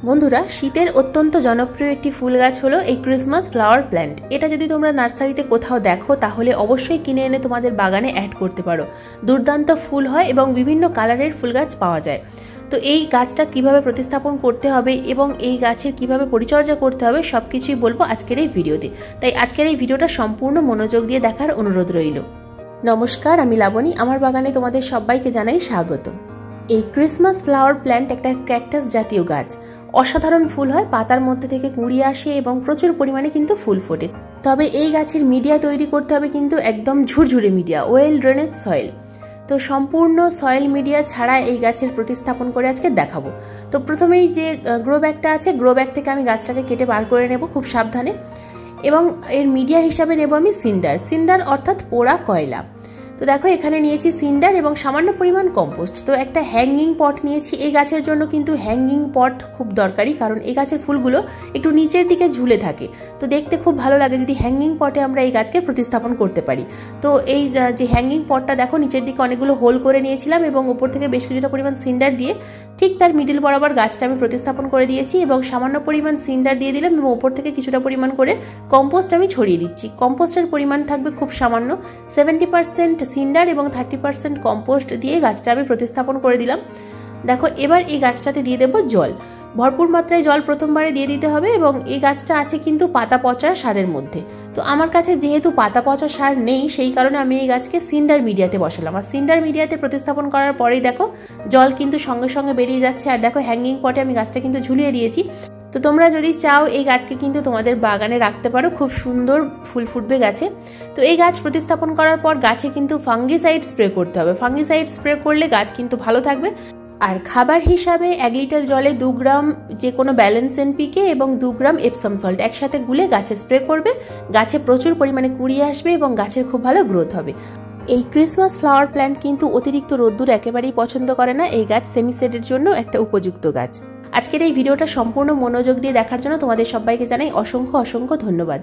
বন্ধুরা, শীতের অত্যন্ত জনপ্রিয় একটি ফুল গাছ হলো এই ক্রিসমাস ফ্লাওয়ার প্ল্যান্ট। এটা যদি তোমরা নার্সারিতে কোথাও দেখো তাহলে অবশ্যই কিনে এনে তোমাদের বাগানে অ্যাড করতে পারো। দুর্দান্ত ফুল হয় এবং বিভিন্ন কালারের ফুল গাছ পাওয়া যায়। তো এই গাছটা কিভাবে প্রতিস্থাপন করতে হবে এবং এই গাছের কিভাবে পরিচর্যা করতে হবে সবকিছুই বলবো আজকের এই ভিডিওতে। তাই আজকের এই ভিডিওটা সম্পূর্ণ মনোযোগ দিয়ে দেখার অনুরোধ রইল। নমস্কার, আমি লাবণী। আমার বাগানে তোমাদের সবাইকে জানাই স্বাগত। এই ক্রিসমাস ফ্লাওয়ার প্ল্যান্ট একটা ক্যাকটাস জাতীয় গাছ। অসাধারণ ফুল হয়, পাতার মধ্যে থেকে কুঁড়ি আসে এবং প্রচুর পরিমাণে কিন্তু ফুল ফোটে। তবে এই গাছের মিডিয়া তৈরি করতে হবে কিন্তু একদম ঝুরঝুরে মিডিয়া, ওয়েল ড্রেনেজ সয়েল। তো সম্পূর্ণ সয়েল মিডিয়া ছাড়া এই গাছের প্রতিস্থাপন করে আজকে দেখাবো। তো প্রথমেই যে গ্রো ব্যাগটা আছে, গ্রো ব্যাগ থেকে আমি গাছটাকে কেটে বার করে নেব খুব সাবধানে। এবং এর মিডিয়া হিসাবে নেব আমি সিন্ডার অর্থাৎ পোড়া কয়লা। তো দেখো, এখানে নিয়েছি সিন্ডার এবং সামান্য পরিমাণ কম্পোস্ট। তো একটা হ্যাঙ্গিং পট নিয়েছি। এই গাছের জন্য কিন্তু হ্যাঙ্গিং পট খুব দরকারি, কারণ এই গাছের ফুলগুলো একটু নিচের দিকে ঝুলে থাকে। তো দেখতে খুব ভালো লাগে যদি হ্যাঙ্গিং পটে আমরা এই গাছকে প্রতিস্থাপন করতে পারি। তো এই যে হ্যাঙ্গিং পটটা দেখো, নিচের দিকে অনেকগুলো হোল করে নিয়েছিলাম এবং উপর থেকে বেশ কিছুটা পরিমাণ সিন্ডার দিয়ে ঠিক তার মিডিল বরাবর গাছটা আমি প্রতিস্থাপন করে দিয়েছি এবং সামান্য পরিমাণ সিন্ডার দিয়ে দিলাম এবং উপর থেকে কিছুটা পরিমাণ করে কম্পোস্ট আমি ছড়িয়ে দিচ্ছি। কম্পোস্টের পরিমাণ থাকবে খুব সামান্য, 70% সিন্ডার এবং 30% কম্পোস্ট দিয়ে গাছটা আমি প্রতিস্থাপন করে দিলাম। দেখো, এবার এই গাছটাতে দিয়ে দেবো জল। ভরপুর মাত্রায় জল প্রথমবারে দিয়ে দিতে হবে এবং এই গাছটা আছে কিন্তু পাতা পচা সারের মধ্যে। তো আমার কাছে যেহেতু পাতা পচা সার নেই, সেই কারণে আমি এই গাছকে সিন্ডার মিডিয়াতে বসালাম। আর সিন্ডার মিডিয়াতে প্রতিস্থাপন করার পরেই দেখো জল কিন্তু সঙ্গে সঙ্গে বেরিয়ে যাচ্ছে। আর দেখো, হ্যাঙ্গিং পটে আমি গাছটা কিন্তু ঝুলিয়ে দিয়েছি। তো তোমরা যদি চাও এই গাছকে কিন্তু তোমাদের বাগানে রাখতে পারো, খুব সুন্দর ফুল ফুটবে গাছে। তো এই গাছ প্রতিস্থাপন করার পর গাছে কিন্তু ফাঙ্গিসাইড স্প্রে করতে হবে। ফাঙ্গিসাইড স্প্রে করলে গাছ কিন্তু ভালো থাকবে। আর খাবার হিসাবে 1 লিটার জলে 2 গ্রাম যে কোনো ব্যালেন্স এনপিকে এবং 2 গ্রাম এপসাম সল্ট একসাথে গুলে গাছে স্প্রে করবে। গাছে প্রচুর পরিমাণে কুঁড়ি আসবে এবং গাছের খুব ভালো গ্রোথ হবে। এই ক্রিসমাস ফ্লাওয়ার প্ল্যান্ট কিন্তু অতিরিক্ত রোদ্দুর একেবারেই পছন্দ করে না। এই গাছ সেমিসেডের জন্য একটা উপযুক্ত গাছ। আজকের এই ভিডিওটা সম্পূর্ণ মনোযোগ দিয়ে দেখার জন্য তোমাদের সবাইকে জানাই অসংখ্য ধন্যবাদ।